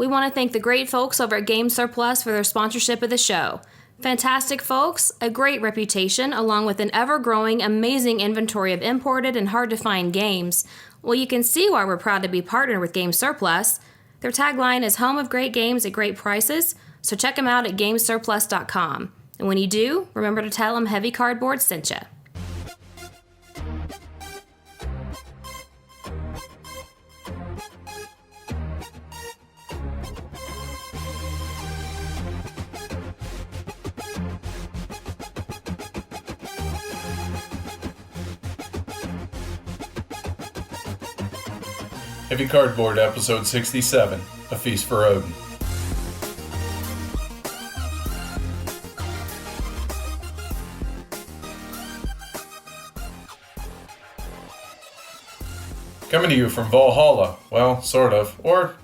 We want to thank the great folks over at Game Surplus for their sponsorship of the show. Fantastic folks, a great reputation, along with an ever-growing, amazing inventory of imported and hard-to-find games. Well, you can see why we're proud to be partnered with Game Surplus. Their tagline is home of great games at great prices, so check them out at gamesurplus.com. And when you do, remember to tell them Heavy Cardboard sent you. Heavy Cardboard, episode 67, A Feast for Odin. Coming to you from Valhalla, well, sort of, or,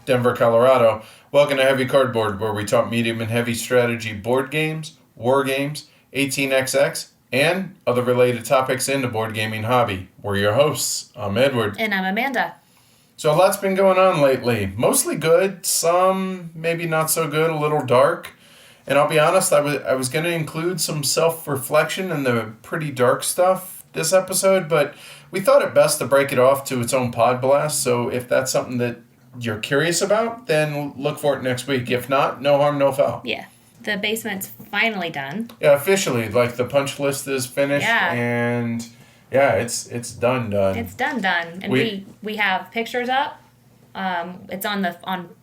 Denver, Colorado. Welcome to Heavy Cardboard, where we talk medium and heavy strategy board games, war games, 18xx, and other related topics in the board gaming hobby. We're your hosts. I'm Edward. And I'm Amanda. So a lot's been going on lately. Mostly good, some maybe not so good, a little dark. And I'll be honest, I was going to include some self-reflection in the pretty dark stuff this episode, but we thought it best to break it off to its own pod blast. So if that's something that you're curious about, then look for it next week. If not, no harm, no foul. Yeah. The basement's finally done. Yeah, officially. Like, the punch list is finished. Yeah. And yeah, it's done. It's done. And we have pictures up. It's on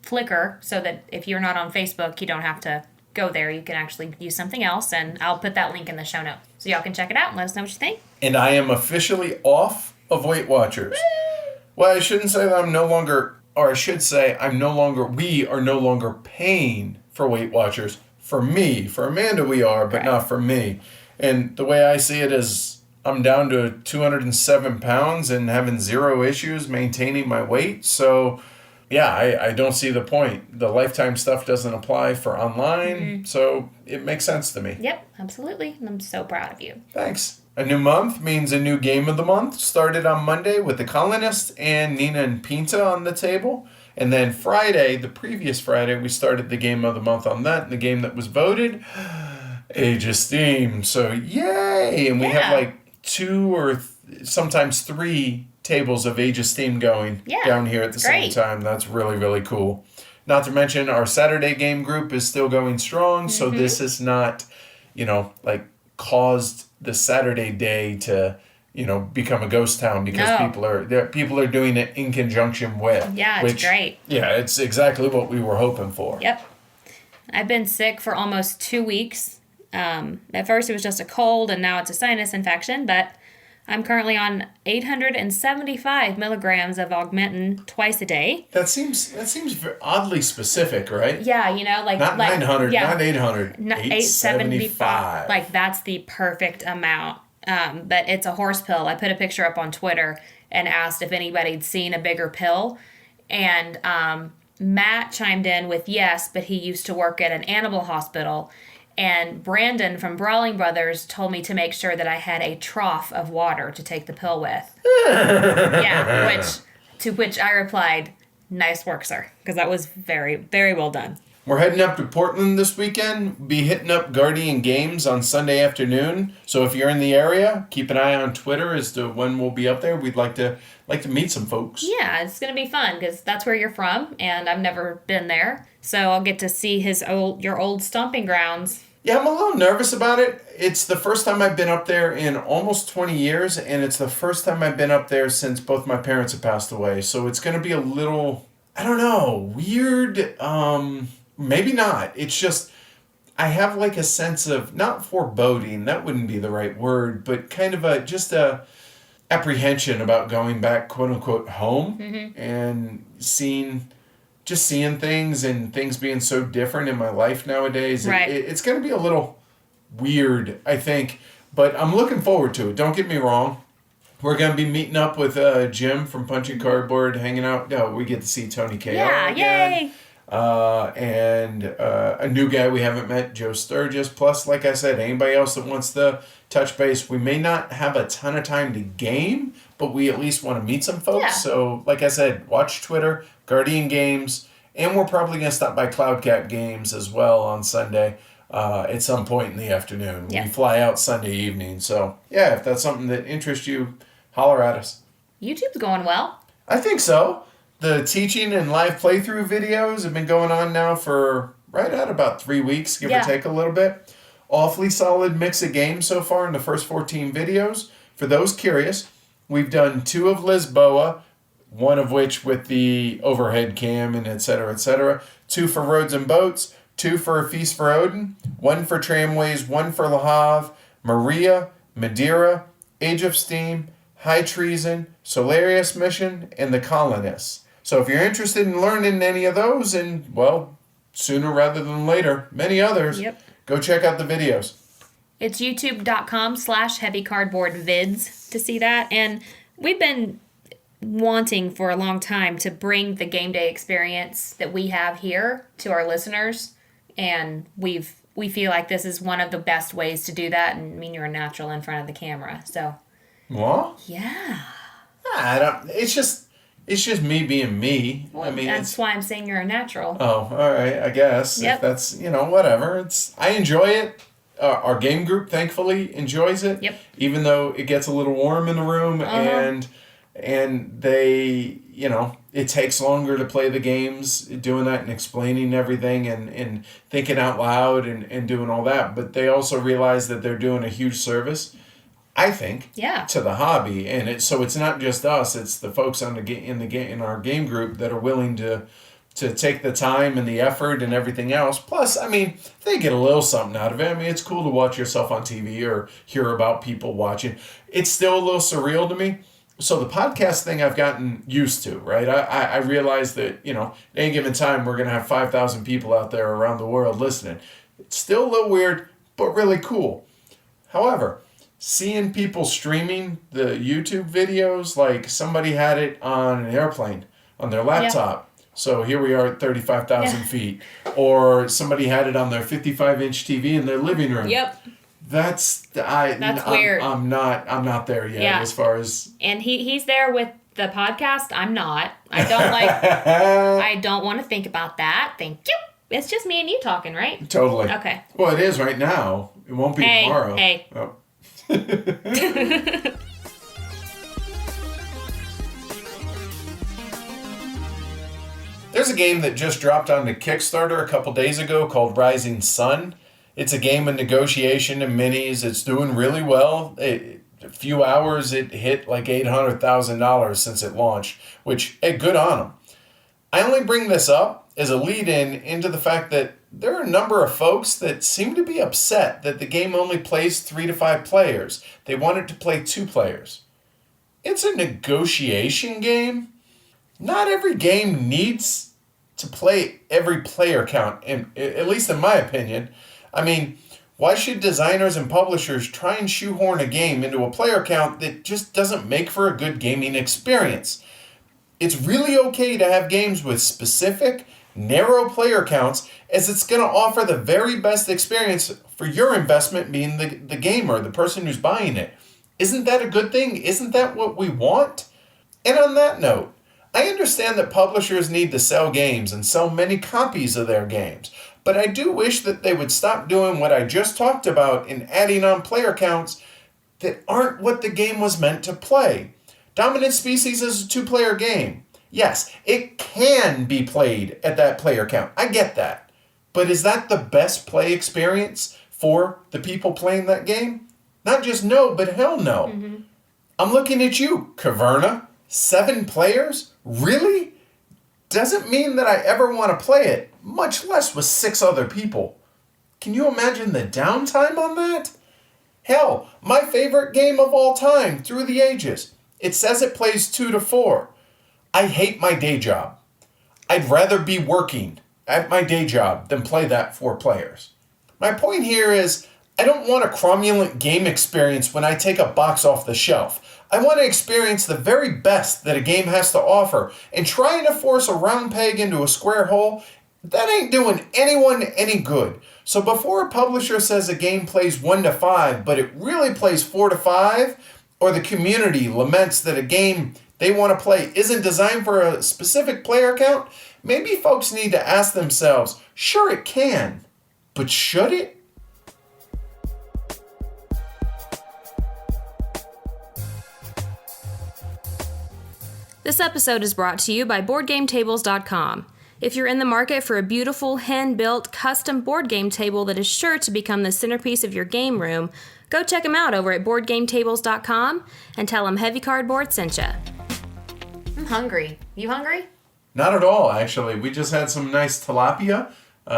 Flickr, so that if you're not on Facebook, you don't have to go there. You can actually use something else, and I'll put that link in the show notes. So y'all can check it out and let us know what you think. And I am officially off of Weight Watchers. Woo! Well, I shouldn't say that we are no longer paying for Weight Watchers. For me. For Amanda we are, but not for me. And the way I see it is I'm down to 207 pounds and having zero issues maintaining my weight. So, yeah, I don't see the point. The lifetime stuff doesn't apply for online, so it makes sense to me. Yep, absolutely. And I'm so proud of you. Thanks. A new month means a new game of the month. Started on Monday with The Colonist and Nina and Pinta on the table. And then Friday, the previous Friday, we started the game of the month on that. And the game that was voted, Age of Steam. So, yay! And we have like 2 or sometimes 3 tables of Age of Steam going down here at the same time. That's really, really cool. Not to mention our Saturday game group is still going strong. So this is not, caused the Saturday day to, become a ghost town because people are doing it in conjunction with. Yeah, it's great. Yeah, it's exactly what we were hoping for. Yep. I've been sick for almost 2 weeks. At first it was just a cold, and now it's a sinus infection, but I'm currently on 875 milligrams of Augmentin twice a day. That seems oddly specific, right? Yeah, not 900, not 800, 875. Like, that's the perfect amount. But it's a horse pill. I put a picture up on Twitter and asked if anybody'd seen a bigger pill, and Matt chimed in with yes, but he used to work at an animal hospital. And Brandon from Brawling Brothers told me to make sure that I had a trough of water to take the pill with. To which I replied, nice work, sir. Because that was very, very well done. We're heading up to Portland this weekend. Be hitting up Guardian Games on Sunday afternoon. So if you're in the area, keep an eye on Twitter as to when we'll be up there. We'd like to meet some folks. Yeah, it's going to be fun because that's where you're from, and I've never been there. So I'll get to see your old stomping grounds. Yeah, I'm a little nervous about it. It's the first time I've been up there in almost 20 years, and it's the first time I've been up there since both my parents have passed away. So it's going to be a little, I don't know, weird. Maybe not. It's just, I have like a sense of, not foreboding, that wouldn't be the right word, but kind of a apprehension about going back, quote unquote, home and seeing things and things being so different in my life nowadays. Right. It's going to be a little weird, I think, but I'm looking forward to it. Don't get me wrong. We're going to be meeting up with Jim from Punching Cardboard, hanging out. We get to see Tony KR again. Yay! And a new guy we haven't met, Joe Sturgis. Plus, like I said, anybody else that wants to touch base. We may not have a ton of time to game, but we at least want to meet some folks. Yeah. So, like I said, watch Twitter, Guardian Games, And we're probably going to stop by Cloudcat Games as well on Sunday at some point in the afternoon. Yeah. We fly out Sunday evening. So, yeah, if that's something that interests you, holler at us. YouTube's going well. I think so. The teaching and live playthrough videos have been going on now for right at about 3 weeks, give or take a little bit. Awfully solid mix of games so far in the first 14 videos. For those curious, we've done 2 of Lisboa, one of which with the overhead cam and et cetera, 2 for Roads and Boats, 2 for A Feast for Odin, 1 for Tramways, 1 for Le Havre, Maria, Madeira, Age of Steam, High Treason, Solarius Mission, and The Colonists. So if you're interested in learning any of those, and, well, sooner rather than later, many others, go check out the videos. It's youtube.com/heavycardboardvids to see that. And we've been wanting for a long time to bring the game day experience that we have here to our listeners. And we feel like this is one of the best ways to do that. And I mean, you're a natural in front of the camera. So. What? Yeah. It's just me being me. Well, I mean, that's why I'm saying you're a natural. Oh, all right, I guess. Yep. If that's, whatever. I enjoy it. Our game group, thankfully, enjoys it. Yep. Even though it gets a little warm in the room and they, it takes longer to play the games, doing that and explaining everything and thinking out loud and doing all that. But they also realize that they're doing a huge service, I think, to the hobby, and it's not just us; it's the folks in our game group that are willing to take the time and the effort and everything else. Plus, I mean, they get a little something out of it. I mean, it's cool to watch yourself on TV or hear about people watching. It's still a little surreal to me. So the podcast thing I've gotten used to, right? I realize that at any given time we're gonna have 5,000 people out there around the world listening. It's still a little weird, but really cool. However, seeing people streaming the YouTube videos, like somebody had it on an airplane on their laptop. Yeah. So here we are at 35,000 feet. Or somebody had it on their 55-inch TV in their living room. Yep. That's weird. I'm not there yet as far as. And he's there with the podcast. I'm not. I don't want to think about that. Thank you. It's just me and you talking, right? Totally. Okay. Well, it is right now. It won't be tomorrow. Hey. Oh. There's a game that just dropped onto Kickstarter a couple days ago called Rising Sun. It's a game of negotiation and minis. It's doing really well. A few hours, it hit like $800,000 since it launched, which, hey, good on them. I only bring this up as a lead-in into the fact that there are a number of folks that seem to be upset that the game only plays 3 to 5 players. They want it to play 2 players. It's a negotiation game. Not every game needs to play every player count, at least in my opinion. I mean, why should designers and publishers try and shoehorn a game into a player count that just doesn't make for a good gaming experience? It's really okay to have games with specific, narrow player counts, as it's going to offer the very best experience for your investment, being the gamer, the person who's buying it. Isn't that a good thing? Isn't that what we want? And on that note, I understand that publishers need to sell games and sell many copies of their games, but I do wish that they would stop doing what I just talked about in adding on player counts that aren't what the game was meant to play. Dominant Species is a 2-player game. Yes, it can be played at that player count. I get that. But is that the best play experience for the people playing that game? Not just no, but hell no. Mm-hmm. I'm looking at you, Caverna. 7 players? Really? Doesn't mean that I ever want to play it, much less with 6 other people. Can you imagine the downtime on that? Hell, my favorite game of all time, through the ages. It says it plays 2 to 4. I hate my day job. I'd rather be working at my day job than play that 4 players. My point here is, I don't want a cromulent game experience when I take a box off the shelf. I want to experience the very best that a game has to offer, and trying to force a round peg into a square hole, that ain't doing anyone any good. So before a publisher says a game plays 1 to 5, but it really plays 4 to 5, or the community laments that a game they want to play isn't designed for a specific player count, maybe folks need to ask themselves, sure it can, but should it? This episode is brought to you by BoardGameTables.com. If you're in the market for a beautiful, hand-built, custom board game table that is sure to become the centerpiece of your game room, go check them out over at BoardGameTables.com and tell them Heavy Cardboard sent ya. I'm hungry. You hungry? Not at all, actually. We just had some nice tilapia,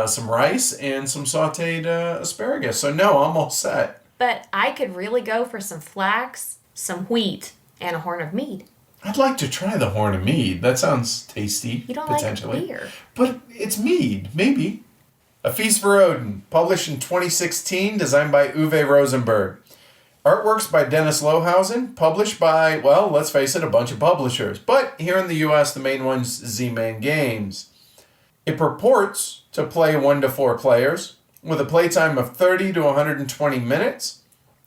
some rice, and some sauteed asparagus. So no, I'm all set. But I could really go for some flax, some wheat, and a horn of mead. I'd like to try the horn of mead. That sounds tasty, You don't potentially. like beer. But it's mead, maybe. A Feast for Odin, published in 2016, designed by Uwe Rosenberg. Artworks by Dennis Lohausen, published by, well, let's face it, a bunch of publishers. But here in the US, the main one's Z-Man Games. It purports to play 1 to 4 players, with a playtime of 30 to 120 minutes.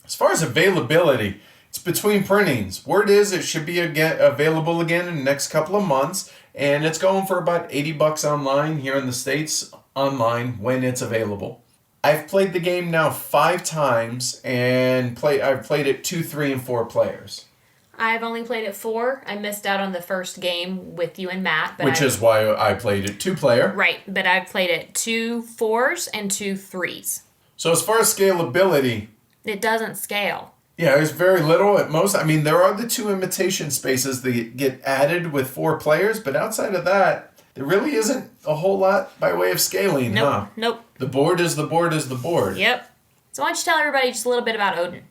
As far as availability, it's between printings. Word is it should be available again in the next couple of months, and it's going for about $80 online here in the States, online when it's available. I've played the game now 5 times, and I've played it 2, 3, and 4 players. I've only played it 4. I missed out on the first game with you and Matt. Which is why I played it 2-player. Right, but I've played it 2 4s and 2 3s. So as far as scalability, it doesn't scale. Yeah, there's very little at most. I mean, there are the 2 imitation spaces that get added with 4 players, but outside of that, there really isn't a whole lot by way of scaling, huh? Nope. The board is the board is the board. Yep. So why don't you tell everybody just a little bit about Odin?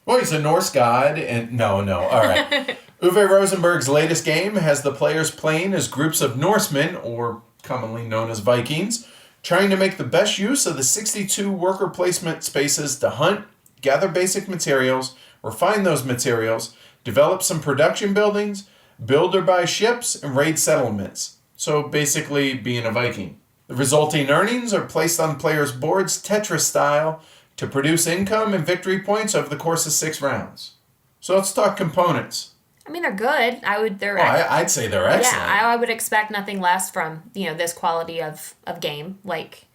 Well, he's a Norse god, and no, all right. Uwe Rosenberg's latest game has the players playing as groups of Norsemen, or commonly known as Vikings, trying to make the best use of the 62 worker placement spaces to hunt, gather basic materials, refine those materials, develop some production buildings, build or buy ships, and raid settlements. So basically being a Viking. The resulting earnings are placed on players' boards Tetris style to produce income and victory points over the course of 6 rounds. So let's talk components. I mean, they're good. I'd say they're excellent. Yeah, I would expect nothing less from, this quality of game. Like,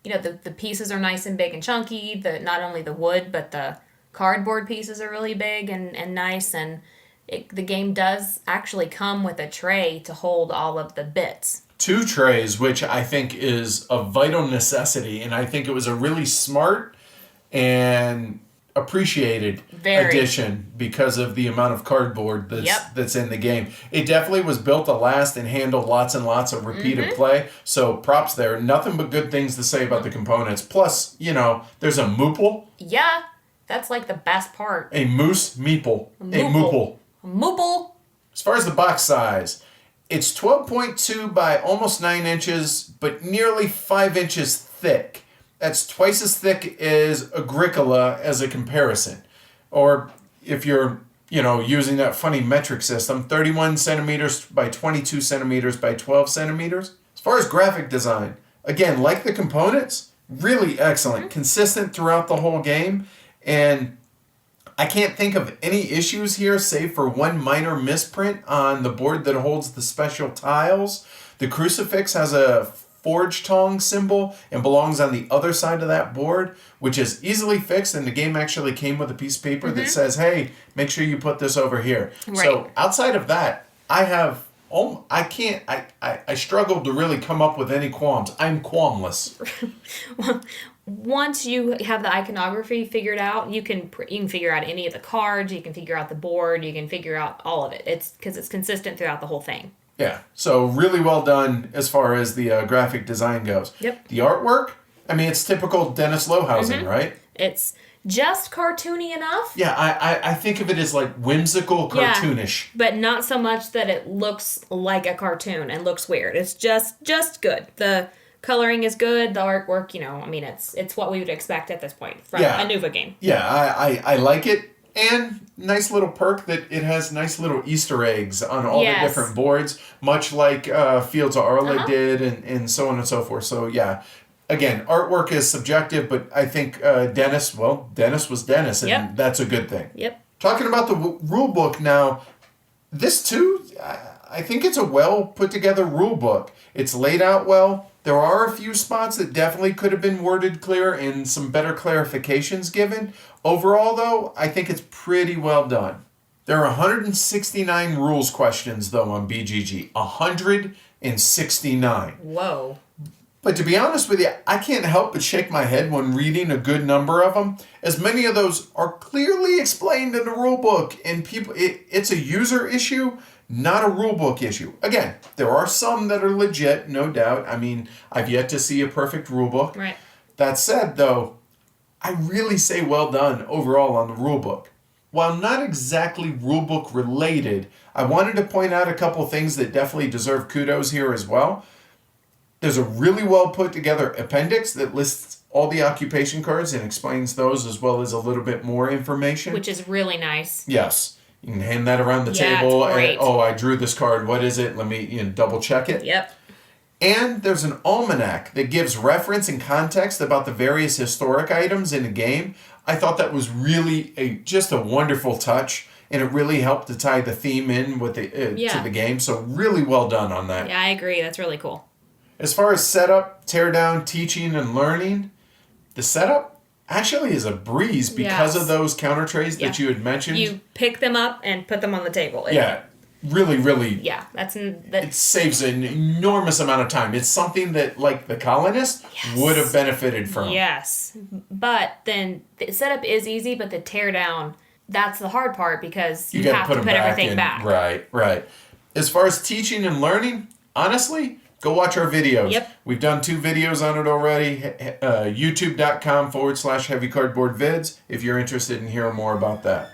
the pieces are nice and big and chunky. Not only the wood, but the cardboard pieces are really big and nice. And the game does actually come with a tray to hold all of the bits. 2 trays, which I think is a vital necessity. And I think it was a really smart and appreciated addition because of the amount of cardboard that's in the game. It definitely was built to last and handle lots and lots of repeated play. So props there. Nothing but good things to say about the components. Plus, there's a moople. Yeah, that's like the best part. A moose meeple. A moople. Moople. As far as the box size, it's 12.2 by almost 9 inches, but nearly 5 inches thick. That's twice as thick as Agricola as a comparison. Or if you're, using that funny metric system, 31 centimeters by 22 centimeters by 12 centimeters. As far as graphic design, again, like the components, really excellent. Consistent throughout the whole game. And I can't think of any issues here save for one minor misprint on the board that holds the special tiles. The crucifix has a forge tong symbol and belongs on the other side of that board, which is easily fixed, and the game actually came with a piece of paper that says, hey, make sure you put this over here. Right. So outside of that, I struggled to really come up with any qualms. I'm qualmless. Well, once you have the iconography figured out, you can figure out any of the cards, you can figure out the board, you can figure out all of it. It's because it's consistent throughout the whole thing. Yeah, so really well done as far as the graphic design goes. Yep. The artwork, it's typical Dennis Lohausen, right? It's just cartoony enough. Yeah, I think of it as like whimsical, cartoonish. Yeah, but not so much that it looks like a cartoon and looks weird. It's just good. The coloring is good. The artwork, it's what we would expect at this point from a Nuva game. Yeah, I like it. And nice little perk that it has nice little Easter eggs on all the different boards, much like Fields of Arla did and so on and so forth. So, yeah. Again, artwork is subjective, but I think Dennis was Dennis, and that's a good thing. Yep. Talking about the rule book now, this too, I think it's a well put together rule book. It's laid out well. There are a few spots that definitely could have been worded clearer and some better clarifications given. Overall, though, I think it's pretty well done. There are 169 rules questions, though, on BGG. 169. Whoa. But to be honest with you, I can't help but shake my head when reading a good number of them, as many of those are clearly explained in the rule book, and it's a user issue, not a rule book issue. Again, there are some that are legit, no doubt. I mean, I've yet to see a perfect rule book. Right. That said, though, I really say well done overall on the rule book. While not exactly rule book related, I wanted to point out a couple things that definitely deserve kudos here as well. There's a really well put together appendix that lists all the occupation cards and explains those as well as a little bit more information. Which is really nice. Yes. You can hand that around the Yeah, table. it's great. And, I drew this card. What is it? Let me double check it. Yep. And there's an almanac that gives reference and context about the various historic items in the game. I thought that was really just a wonderful touch, and it really helped to tie the theme in with to the game. So really well done on that. Yeah, I agree. That's really cool. As far as setup, teardown, teaching, and learning, the setup actually is a breeze because of those counter trays that you had mentioned. You pick them up and put them on the table. Really. Yeah, it saves an enormous amount of time. It's something that, like the colonist, would have benefited from. Yes, but then the setup is easy, but the teardown, that's the hard part because you have to put everything back. Right. As far as teaching and learning, honestly, go watch our videos. Yep. We've done 2 videos on it already. YouTube.com/heavycardboardvids if you're interested in hearing more about that.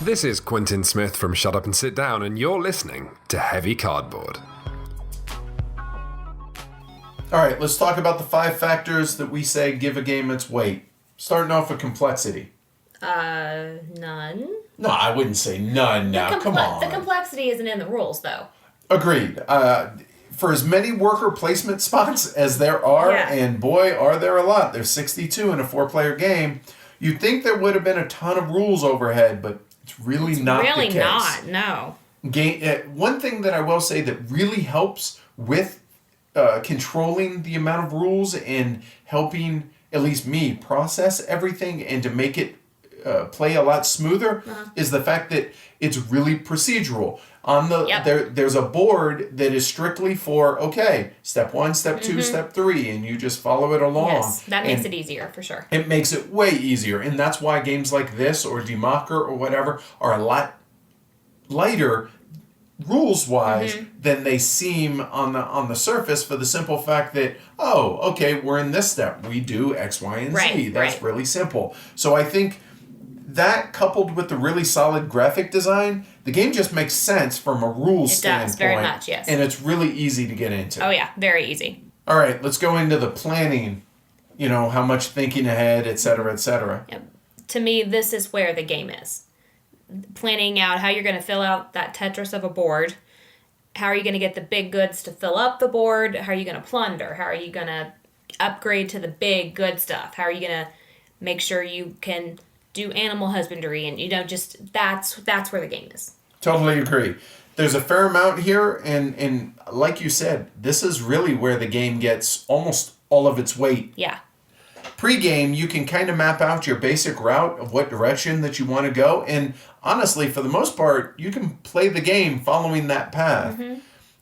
This is Quentin Smith from Shut Up and Sit Down, and you're listening to Heavy Cardboard. All right, let's talk about the 5 factors that we say give a game its weight. Starting off with complexity. None. No, I wouldn't say none now. Come on. The complexity isn't in the rules, though. Agreed. For as many worker placement spots as there are, and boy, are there a lot. There's 62 in a 4-player game. You'd think there would have been a ton of rules overhead, but it's really not the case. Really not, no. One thing that I will say that really helps with controlling the amount of rules and helping, at least me, process everything and to make it play a lot smoother is the fact that it's really procedural. On there's a board that is strictly for step 1, step 2, step 3, and you just follow it along. Yes, that makes it easier for sure. It makes it way easier, and that's why games like this or Democker or whatever are a lot lighter rules-wise than they seem on the surface, for the simple fact that we're in this step, we do X, Y, and Z. That's really simple. So I think that, coupled with the really solid graphic design, the game just makes sense from a rules standpoint. It does, very much, yes. And it's really easy to get into. Oh, yeah, very easy. All right, let's go into the planning, how much thinking ahead, et cetera, et cetera. Yep. To me, this is where the game is. Planning out how you're going to fill out that Tetris of a board. How are you going to get the big goods to fill up the board? How are you going to plunder? How are you going to upgrade to the big good stuff? How are you going to make sure you can do animal husbandry, and that's where the game is. Totally agree. There's a fair amount here, and like you said, this is really where the game gets almost all of its weight. Yeah. Pre-game, you can kind of map out your basic route of what direction that you want to go, and honestly, for the most part, you can play the game following that path.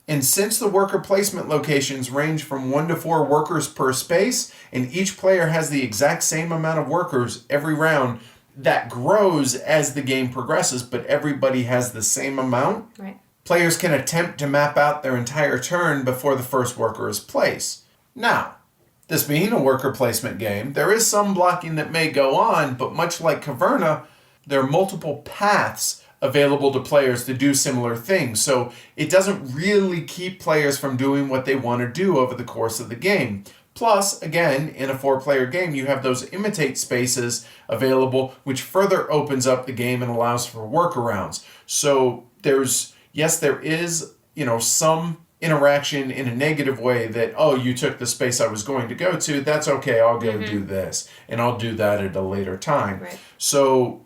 And since the worker placement locations range from 1 to 4 workers per space, and each player has the exact same amount of workers every round, that grows as the game progresses, but everybody has the same amount. Right. Players can attempt to map out their entire turn before the first worker is placed. Now, this being a worker placement game, there is some blocking that may go on, but much like Caverna, there are multiple paths available to players to do similar things, so it doesn't really keep players from doing what they want to do over the course of the game. Plus, again, in a 4-player game, you have those imitate spaces available, which further opens up the game and allows for workarounds. So there is, some interaction in a negative way that, you took the space I was going to go to, that's okay, I'll go do this, and I'll do that at a later time. Right. So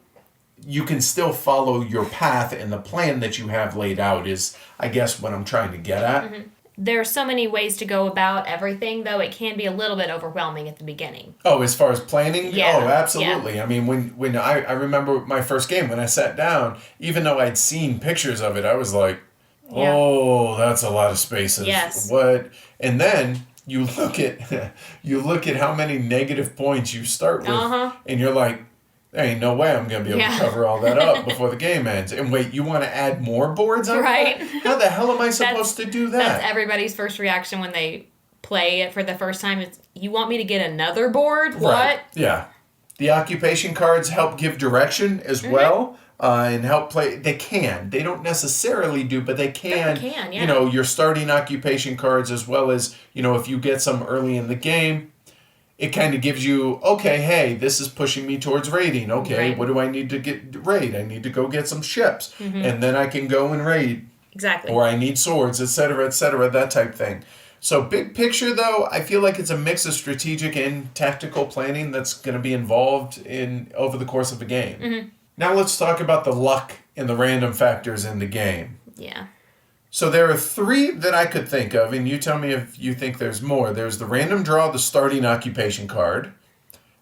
you can still follow your path, and the plan that you have laid out is, I guess, what I'm trying to get at. There are so many ways to go about everything, though it can be a little bit overwhelming at the beginning. Oh, as far as planning? Yeah. Oh, absolutely. Yeah. I mean, when I remember my first game, when I sat down, even though I'd seen pictures of it, I was like, oh, that's a lot of spaces. Yes. What? And then you look at how many negative points you start with, and you're like, there ain't no way I'm going to be able to cover all that up before the game ends. And wait, you want to add more boards on Right. that? How the hell am I supposed to do that? That's everybody's first reaction when they play it for the first time. Is, you want me to get another board? What? Right. Yeah. The occupation cards help give direction as well. And help play. They can. They don't necessarily do, but they can. They can, yeah. You know, your starting occupation cards, as well as, you know, if you get some early in the game, it kind of gives you, okay, hey, this is pushing me towards raiding. Okay, Right. what do I need to raid? I need to go get some ships, and then I can go and raid. Exactly. Or I need swords, etc., that type thing. So big picture, though, I feel like it's a mix of strategic and tactical planning that's going to be involved in over the course of a game. Now let's talk about the luck and the random factors in the game. Yeah. So there are 3 that I could think of, and you tell me if you think there's more. There's the random draw of the starting occupation card.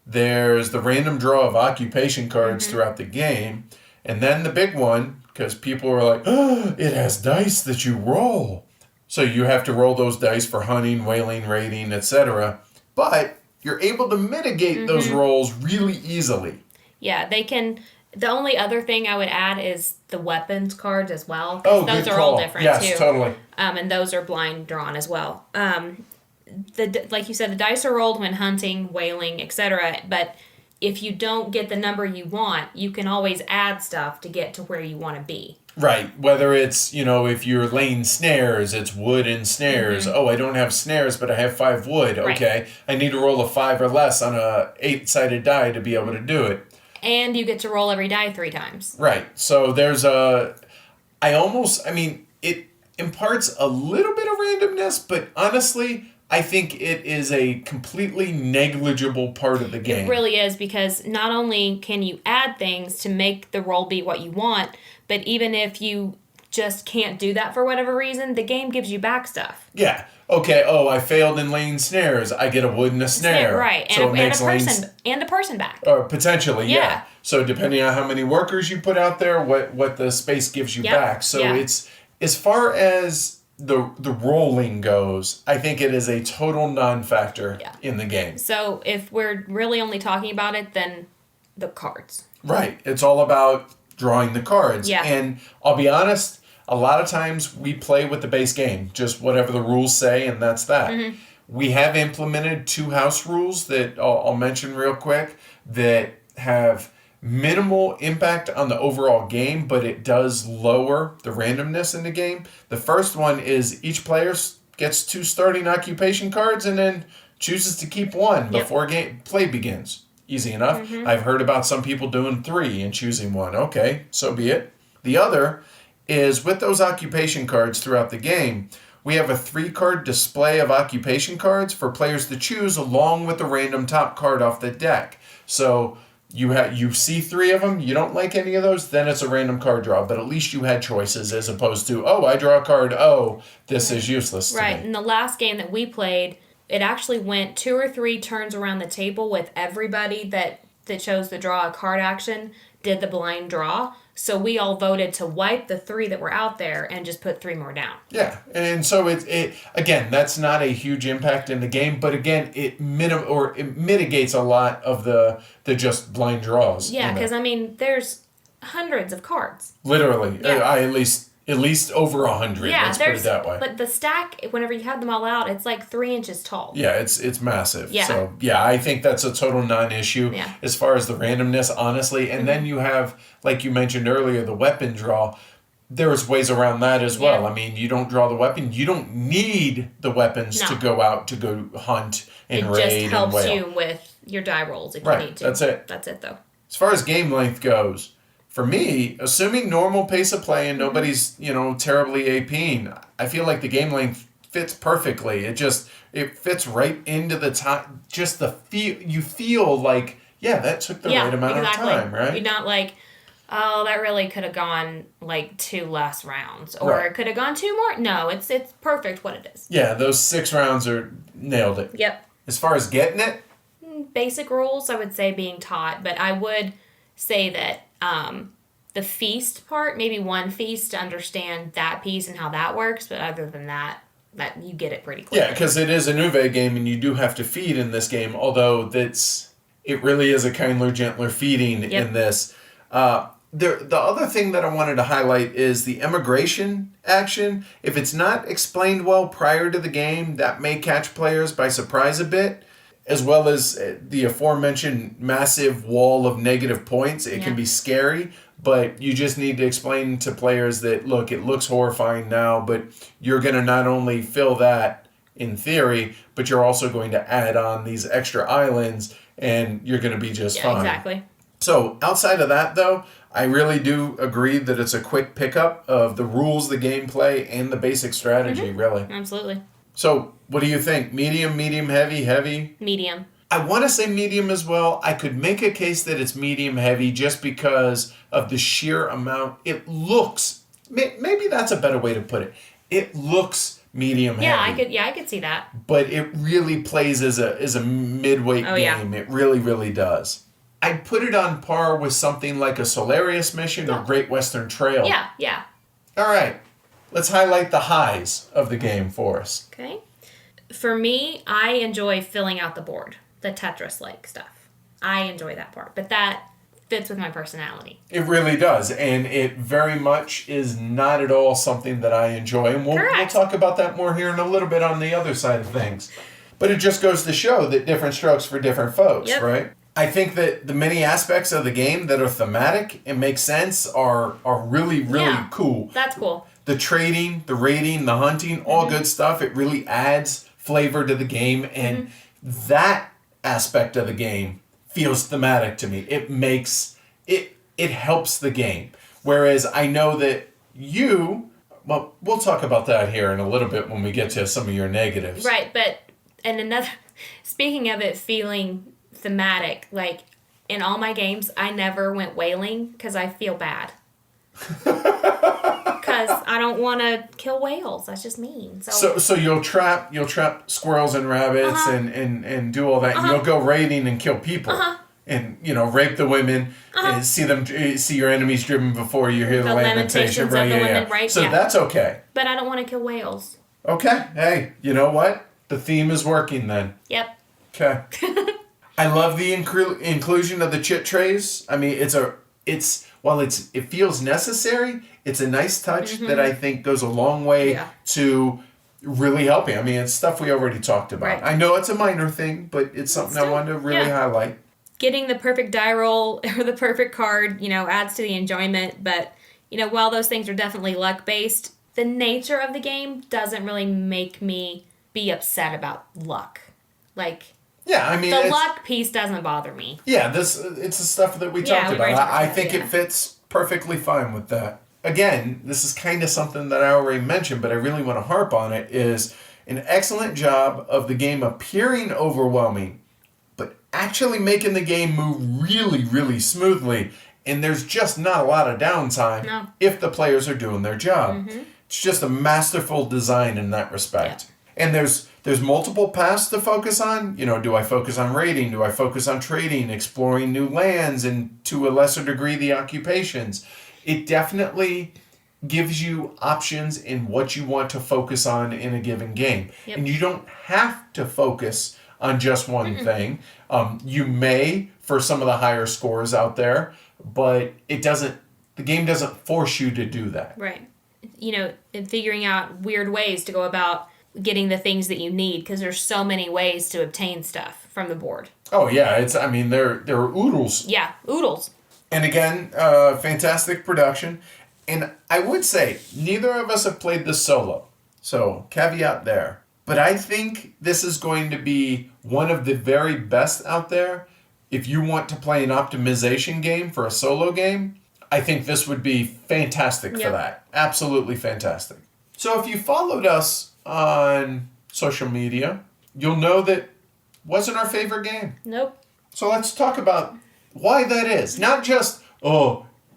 There's the random draw of occupation cards throughout the game. And then the big one, because people are like, oh, it has dice that you roll. So you have to roll those dice for hunting, whaling, raiding, etc. But you're able to mitigate those rolls really easily. Yeah, they can. The only other thing I would add is the weapons cards as well. Oh, those good are call. all different yes, too. Totally. And those are blind drawn as well. Like you said, the dice are rolled when hunting, whaling, etc. But if you don't get the number you want, you can always add stuff to get to where you want to be. Right. Whether it's, you know, if you're laying snares, it's wood and snares. Oh, I don't have snares, but I have 5 wood. Right. Okay. I need to roll a 5 or less on a 8-sided die to be able to do it. And you get to roll every die 3 times. Right. So there's it imparts a little bit of randomness, but honestly, I think it is a completely negligible part of the game. It really is, because not only can you add things to make the roll be what you want, but even if you just can't do that for whatever reason, the game gives you back stuff. Yeah. Okay. Oh, I failed in laying snares. I get a wood and a snare. Right. So And a person back. Or potentially, yeah. Yeah. So depending on how many workers you put out there, what the space gives you back. So it's, as far as the rolling goes, I think it is a total non-factor in the game. So if we're really only talking about it, then the cards. Right. It's all about drawing the cards. Yeah. And I'll be honest, a lot of times we play with the base game, just whatever the rules say, and that's that. We have implemented 2 house rules that I'll mention real quick that have minimal impact on the overall game, but it does lower the randomness in the game. The first one is each player gets 2 starting occupation cards and then chooses to keep 1 before play begins. Easy enough. I've heard about some people doing 3 and choosing 1. Okay, so be it. The other is with those occupation cards throughout the game, we have a 3-card display of occupation cards for players to choose along with the random top card off the deck. So you see 3 of them, you don't like any of those, then it's a random card draw. But at least you had choices as opposed to, oh, I draw a card, oh, this is useless to Right. me. In the last game that we played, it actually went 2 or 3 turns around the table with everybody that chose the draw a card action did the blind draw. So we all voted to wipe the 3 that were out there and just put 3 more down. Yeah, and so it again, that's not a huge impact in the game, but again, it mitigates a lot of the just blind draws. Yeah, because I mean, there's hundreds of cards. Literally, Yeah. at least over 100. Yeah, let's put it that way. But the stack, whenever you have them all out, it's like 3 inches tall. Yeah, it's massive. Yeah. So yeah, I think that's a total non-issue Yeah. as far as the randomness, honestly. And then you have, like you mentioned earlier, the weapon draw. There's ways around that as well. Yeah. I mean, you don't draw the weapon. You don't need the weapons to go out to go hunt and raid and It just helps whale. you with your die rolls if Right, you need to. that's it. That's it, though. As far as game length goes, for me, assuming normal pace of play and nobody's, terribly APing, I feel like the game length fits perfectly. It fits right into the time. Just you feel like, yeah, that took the right amount of time, right? You're not like, Oh, that really could have gone like 2 less rounds. Or Right. it could have gone 2 more. No, it's perfect what it is. Yeah, those 6 rounds nailed it. Yep. As far as getting it, Basic rules, I would say being taught, but I would say that the feast part, maybe 1 feast to understand that piece and how that works, but other than that you get it pretty quickly. yeah, because it is a Uve game and you do have to feed in this game, although it really is a kindler, gentler feeding in this. The other thing that I wanted to highlight is the immigration action. If it's not explained well prior to the game, that may catch players by surprise a bit, as well as the aforementioned massive wall of negative points. It can be scary, but you just need to explain to players that, look, it looks horrifying now, but you're going to not only fill that in theory, but you're also going to add on these extra islands, and you're going to be just fine. Exactly. So outside of that, though, I really do agree that it's a quick pickup of the rules, the gameplay, and the basic strategy, really. Absolutely. So what do you think? Medium, heavy, heavy? Medium. I want to say medium as well. I could make a case that it's medium heavy just because of the sheer amount. It looks, maybe that's a better way to put it. It looks medium heavy. I could see that. But it really plays as a midweight game. It really, really does. I'd put it on par with something like a Solarius mission or Great Western Trail. Yeah. All right. Let's highlight the highs of the game for us. Okay. For me, I enjoy filling out the board, the Tetris-like stuff. I enjoy that part, but that fits with my personality. It really does, and it very much is not at all something that I enjoy, and we'll talk about that more here in a little bit on the other side of things. But it just goes to show that different strokes for different folks, right? I think that the many aspects of the game that are thematic and make sense are really, really cool. That's cool. The trading, the raiding, the hunting, all good stuff. It really adds flavor to the game, and that aspect of the game feels thematic to me. It makes it helps the game. Whereas I know that well, we'll talk about that here in a little bit when we get to some of your negatives. Right, speaking of it feeling thematic, like in all my games, I never went whaling because I feel bad. Because I don't want to kill whales. That's just mean. So you'll trap squirrels and rabbits and do all that. And you'll go raiding and kill people. And rape the women. And see your enemies driven before you hear the lamentation. Right, the women, right? So that's okay. But I don't want to kill whales. Okay. Hey, you know what? The theme is working then. Yep. Okay. I love the inclusion of the chit trays. I mean, it feels necessary, it's a nice touch that I think goes a long way to really helping. I mean, it's stuff we already talked about. Right. I know it's a minor thing, but it's something I wanted to really highlight. Getting the perfect die roll or the perfect card, adds to the enjoyment. But, while those things are definitely luck-based, the nature of the game doesn't really make me be upset about luck. Yeah, I mean, the luck piece doesn't bother me. Yeah, it's the stuff that we talked about. I think it fits perfectly fine with that. Again, this is kind of something that I already mentioned, but I really want to harp on it, is an excellent job of the game appearing overwhelming, but actually making the game move really, really smoothly, and there's just not a lot of downtime if the players are doing their job. It's just a masterful design in that respect. Yeah. And there's multiple paths to focus on. Do I focus on raiding? Do I focus on trading, exploring new lands, and to a lesser degree, the occupations? It definitely gives you options in what you want to focus on in a given game. Yep. And you don't have to focus on just one thing. You may, for some of the higher scores out there, but the game doesn't force you to do that. Right. And figuring out weird ways to go about getting the things that you need, because there's so many ways to obtain stuff from the board. Oh yeah, there are oodles. Yeah, oodles. And again, fantastic production. And I would say neither of us have played this solo, so caveat there. But I think this is going to be one of the very best out there. If you want to play an optimization game for a solo game, I think this would be fantastic for that. Absolutely fantastic. So if you followed us on social media, you'll know that wasn't our favorite game. Nope. So let's talk about why that is. Not just,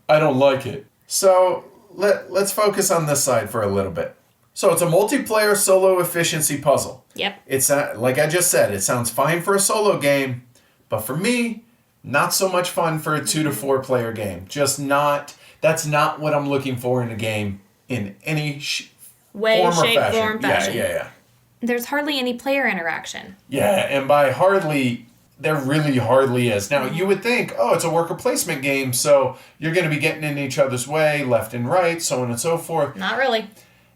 I don't like it. So let's focus on this side for a little bit. So it's a multiplayer solo efficiency puzzle. Yep. It's like I just said, it sounds fine for a solo game, but for me, not so much fun for a 2 to 4 player game. Just not. That's not what I'm looking for in a game in any way, form shape, or fashion. form, fashion. Yeah. There's hardly any player interaction. Yeah, and by hardly, there really hardly is. Now, you would think, oh, it's a worker placement game, so you're going to be getting in each other's way, left and right, so on and so forth. Not really.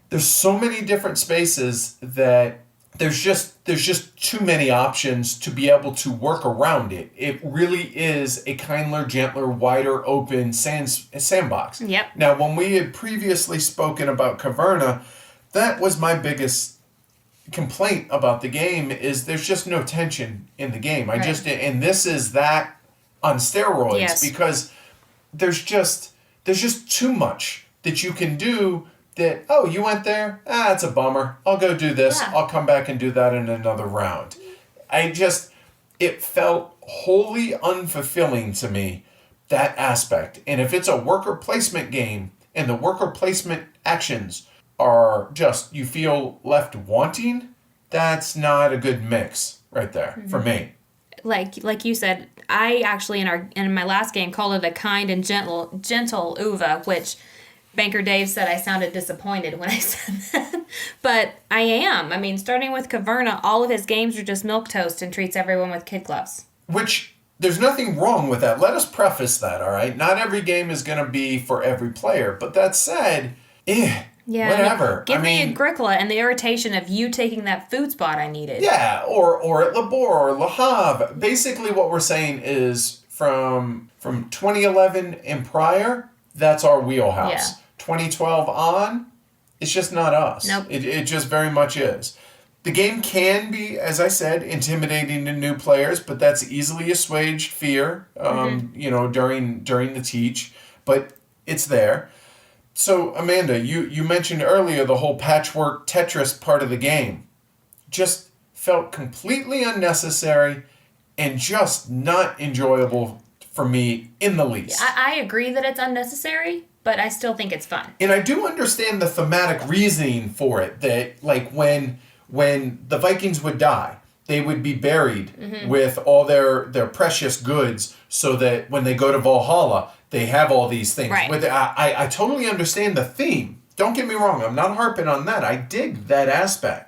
There's so many different spaces that there's just too many options to be able to work around it. It really is a kindler, gentler, wider open sandbox. Yep. Now, when we had previously spoken about Caverna, that was my biggest complaint about the game is there's just no tension in the game. And this is that on steroids. Yes. Because there's just too much that you can do. That, oh, you went there? It's a bummer. I'll go do this. Yeah. I'll come back and do that in another round. It felt wholly unfulfilling to me, that aspect. And if it's a worker placement game and the worker placement actions are just, you feel left wanting, that's not a good mix right there for me. Like you said, I actually in my last game called it a kind and gentle Uva, which Banker Dave said I sounded disappointed when I said that. But I am. I mean, starting with Caverna, all of his games are just milquetoast and treats everyone with kid gloves. Which, there's nothing wrong with that. Let us preface that, all right? Not every game is going to be for every player. But that said, whatever. Give me Agricola and the irritation of you taking that food spot I needed. Yeah, or at Labor or Le Havre. Basically what we're saying is from 2011 and prior, that's our wheelhouse. Yeah. 2012 on, it's just not us. Nope. It just very much is. The game can be, as I said, intimidating to new players, but that's easily assuaged fear, during the teach. But it's there. So, Amanda, you mentioned earlier the whole patchwork Tetris part of the game. Just felt completely unnecessary and just not enjoyable for me in the least. I agree that it's unnecessary, but I still think it's fun. And I do understand the thematic reasoning for it, that like when the Vikings would die, they would be buried with all their precious goods so that when they go to Valhalla, they have all these things. Right. I totally understand the theme. Don't get me wrong. I'm not harping on that. I dig that aspect.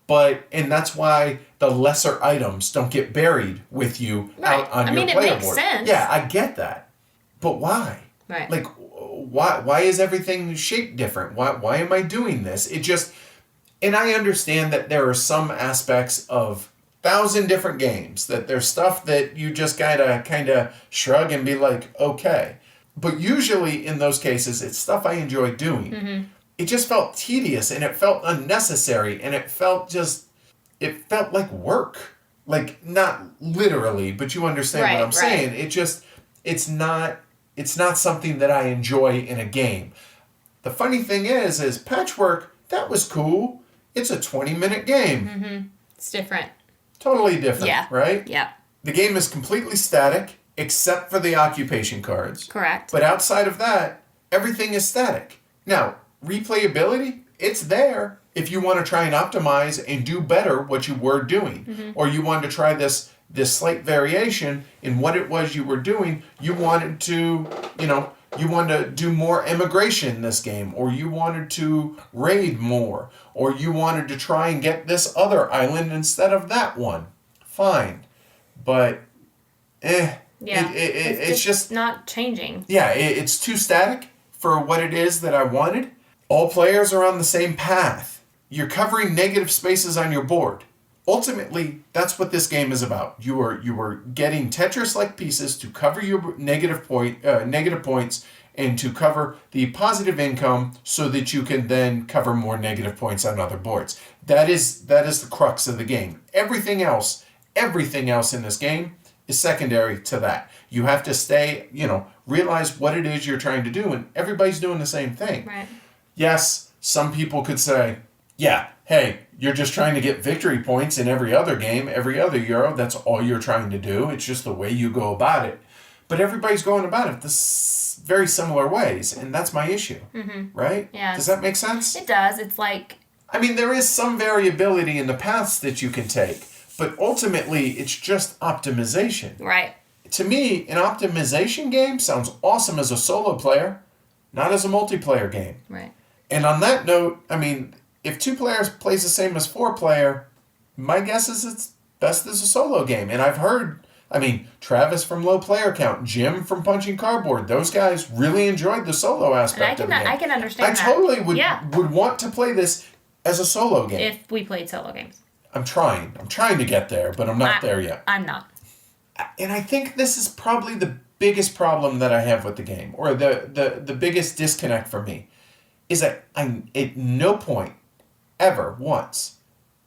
And that's why the lesser items don't get buried with you out on your player board. It makes sense. Yeah, I get that. But why? Right. Like, why is everything shaped different? Why am I doing this? And I understand that there are some aspects of 1,000 different games that there's stuff that you just gotta kind of shrug and be like, okay. But usually in those cases, it's stuff I enjoy doing. Mm-hmm. It just felt tedious and it felt unnecessary and it felt like work. Like, not literally, but you understand what I'm saying. It's not something that I enjoy in a game. The funny thing is Patchwork, that was cool. It's a 20-minute game. Mm-hmm. It's different. Totally different, right? Yeah. The game is completely static, except for the occupation cards. Correct. But outside of that, everything is static. Now, replayability, it's there if you want to try and optimize and do better what you were doing. Mm-hmm. Or you wanted to try this slight variation in what it was you were doing. You wanted to, you wanted to do more immigration in this game, or you wanted to raid more, or you wanted to try and get this other island instead of that one. Fine. But, Yeah, it's just not changing. Yeah, it's too static for what it is that I wanted. All players are on the same path. You're covering negative spaces on your board. Ultimately, that's what this game is about. You are getting Tetris-like pieces to cover your negative points and to cover the positive income so that you can then cover more negative points on other boards. That is the crux of the game. Everything else in this game is secondary to that. You have to realize what it is you're trying to do, and everybody's doing the same thing. Right. Yes, some people could say, yeah, hey, you're just trying to get victory points in every other game, every other Euro. That's all you're trying to do. It's just the way you go about it. but everybody's going about it very similar ways, and that's my issue. Right? Yeah. Does that make sense? It does. It's like... I mean, there is some variability in the paths that you can take, but ultimately, it's just optimization. Right. To me, an optimization game sounds awesome as a solo player, not as a multiplayer game. Right. And on that note, I mean, if 2 players plays the same as 4 player, my guess is it's best as a solo game. And I've heard, I mean, Travis from Low Player Count, Jim from Punching Cardboard, those guys really enjoyed the solo aspect of the game. I can understand that. I totally would want to play this as a solo game. If we played solo games. I'm trying to get there, but I'm not there yet. I'm not. And I think this is probably the biggest problem that I have with the game, or the biggest disconnect for me, is that at no point, ever, once,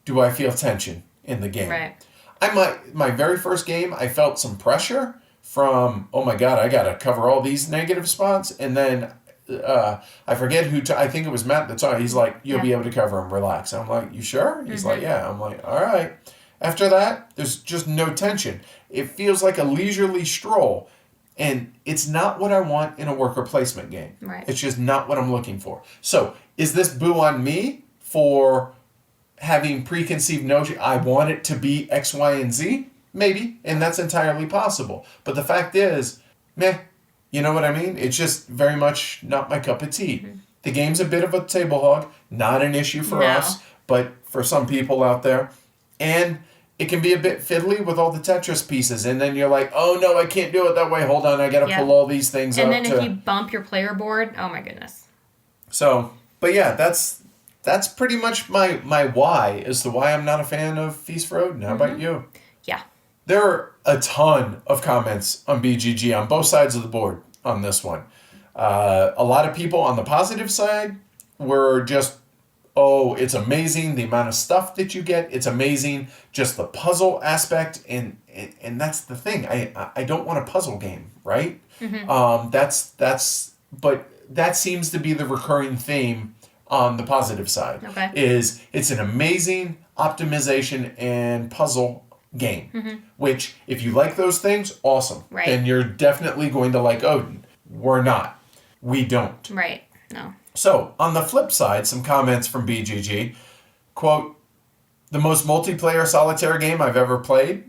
do I feel tension in the game. Right. My very first game, I felt some pressure from, oh my god, I gotta cover all these negative spots, and then I forget I think it was Matt that saw it. He's like, you'll be able to cover them, relax. I'm like, you sure? He's like, yeah. I'm like, all right. After that, there's just no tension. It feels like a leisurely stroll, and it's not what I want in a worker placement game. Right. It's just not what I'm looking for. So, is this boo on me for having preconceived notion? I want it to be X, Y, and Z? Maybe, and that's entirely possible. But the fact is, meh. You know what I mean? It's just very much not my cup of tea. The game's a bit of a table hog, not an issue for us, but for some people out there. And it can be a bit fiddly with all the Tetris pieces. And then you're like, oh no, I can't do it that way. Hold on, I got to pull all these things up. And then if you bump your player board, oh my goodness. So, but yeah, that's pretty much my why as to why I'm not a fan of Feast for Odin. How about you? Yeah. There are a ton of comments on BGG on both sides of the board on this one. A lot of people on the positive side were just, oh, it's amazing the amount of stuff that you get. It's amazing just the puzzle aspect, and that's the thing. I don't want a puzzle game, right? But that seems to be the recurring theme on the positive side. Okay. Is it's an amazing optimization and puzzle game, which if you like those things, awesome. Right. Then you're definitely going to like Odin. We're not. We don't. Right. No. So, on the flip side, some comments from BGG. Quote, the most multiplayer solitaire game I've ever played.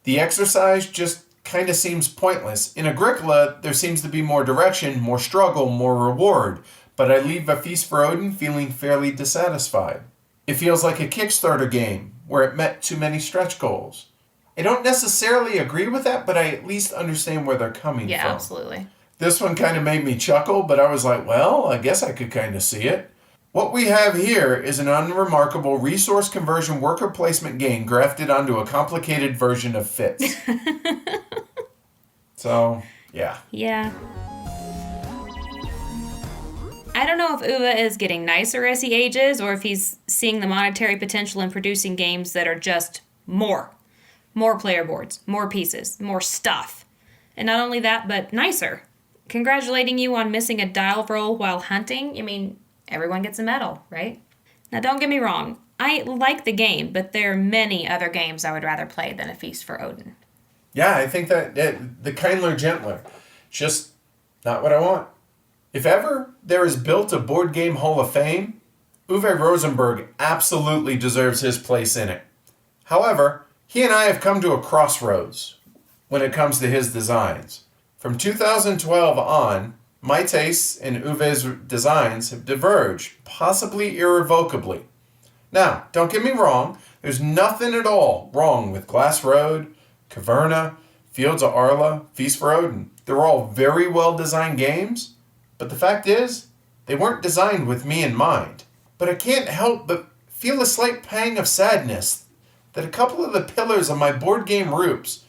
The exercise just kind of seems pointless. In Agricola, there seems to be more direction, more struggle, more reward. But I leave A Feast for Odin feeling fairly dissatisfied. It feels like a Kickstarter game where it met too many stretch goals. I don't necessarily agree with that, but I at least understand where they're coming from. Yeah, absolutely. This one kind of made me chuckle, but I was like, well, I guess I could kind of see it. What we have here is an unremarkable resource conversion worker placement game grafted onto a complicated version of Fits. So, yeah. Yeah. I don't know if Uwe is getting nicer as he ages, or if he's seeing the monetary potential in producing games that are just more. More player boards, more pieces, more stuff. And not only that, but nicer. Congratulating you on missing a dial roll while hunting. I mean, everyone gets a medal, right? Now, don't get me wrong. I like the game, but there are many other games I would rather play than A Feast for Odin. Yeah, I think that the kindler, gentler. Just not what I want. If ever there is built a board game hall of fame, Uwe Rosenberg absolutely deserves his place in it. However, he and I have come to a crossroads when it comes to his designs. From 2012 on, my tastes and Uwe's designs have diverged, possibly irrevocably. Now, don't get me wrong, there's nothing at all wrong with Glass Road, Caverna, Fields of Arla, Feast for Odin. They're all very well designed games, but the fact is, they weren't designed with me in mind. But I can't help but feel a slight pang of sadness that a couple of the pillars of my board game roots,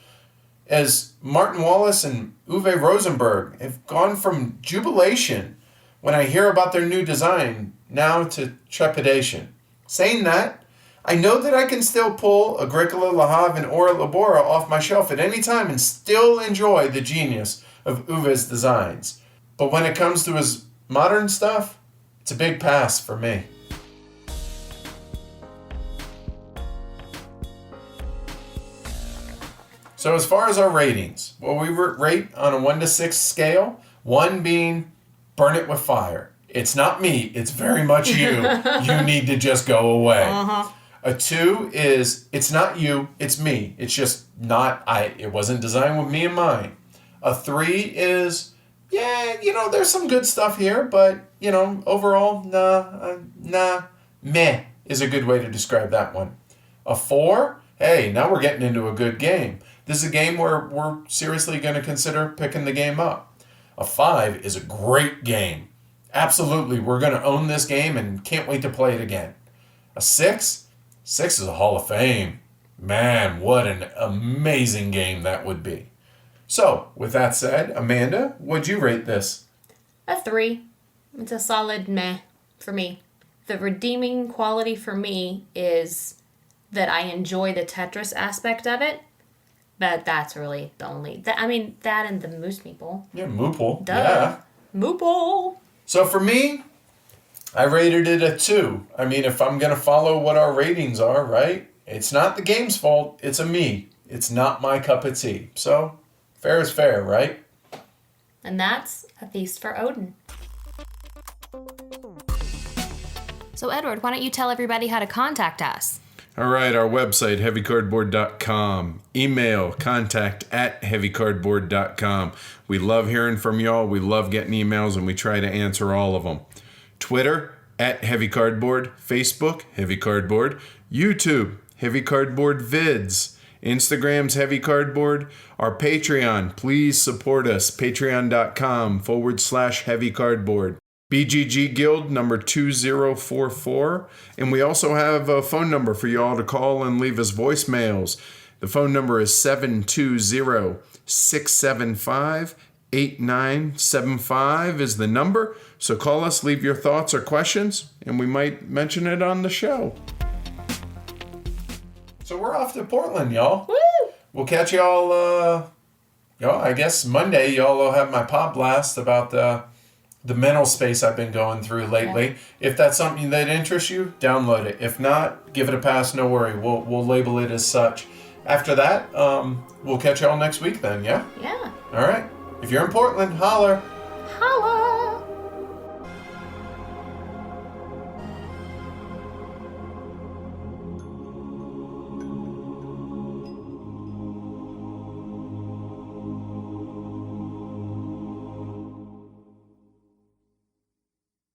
as Martin Wallace and Uwe Rosenberg, have gone from jubilation when I hear about their new design now to trepidation. Saying that, I know that I can still pull Agricola, Le Havre, and Ora Labora off my shelf at any time and still enjoy the genius of Uwe's designs. But when it comes to his modern stuff, it's a big pass for me. So as far as our ratings, well, we rate on a 1 to 6 scale, 1 being burn it with fire. It's not me. It's very much you. You need to just go away. A 2 is it's not you. It's me. It's just not it wasn't designed with me in mind. A 3 is, yeah, there's some good stuff here, but, overall, meh is a good way to describe that one. A 4, hey, now we're getting into a good game. This is a game where we're seriously going to consider picking the game up. A 5 is a great game. Absolutely, we're going to own this game and can't wait to play it again. A 6 is a Hall of Fame. Man, what an amazing game that would be. So, with that said, Amanda, what'd you rate this? A 3. It's a solid meh for me. The redeeming quality for me is that I enjoy the Tetris aspect of it, but that's really the only... that and the Moose Meeple. Yeah, Moople. Duh. Yeah. Moople! So for me, I rated it a 2. If I'm going to follow what our ratings are, right? It's not the game's fault. It's a me. It's not my cup of tea. So, fair is fair, right? And that's A Feast for Odin. So, Edward, why don't you tell everybody how to contact us? All right, our website, heavycardboard.com. Email, contact@heavycardboard.com. We love hearing from y'all. We love getting emails, and we try to answer all of them. Twitter, @heavycardboard. Facebook, heavycardboard. YouTube, heavycardboard vids. Instagram's heavycardboard. Our Patreon, please support us. Patreon.com/heavycardboard. BGG Guild number 2044. And we also have a phone number for y'all to call and leave us voicemails. The phone number is 720-675-8975 is the number. So call us, leave your thoughts or questions, and we might mention it on the show. So we're off to Portland, y'all. Woo! We'll catch y'all, I guess Monday y'all will have my pod blast about the mental space I've been going through lately. Yeah. If that's something that interests you, download it. If not, give it a pass, no worry. We'll label it as such. After that, we'll catch y'all next week then, yeah? Yeah. All right. If you're in Portland, holler.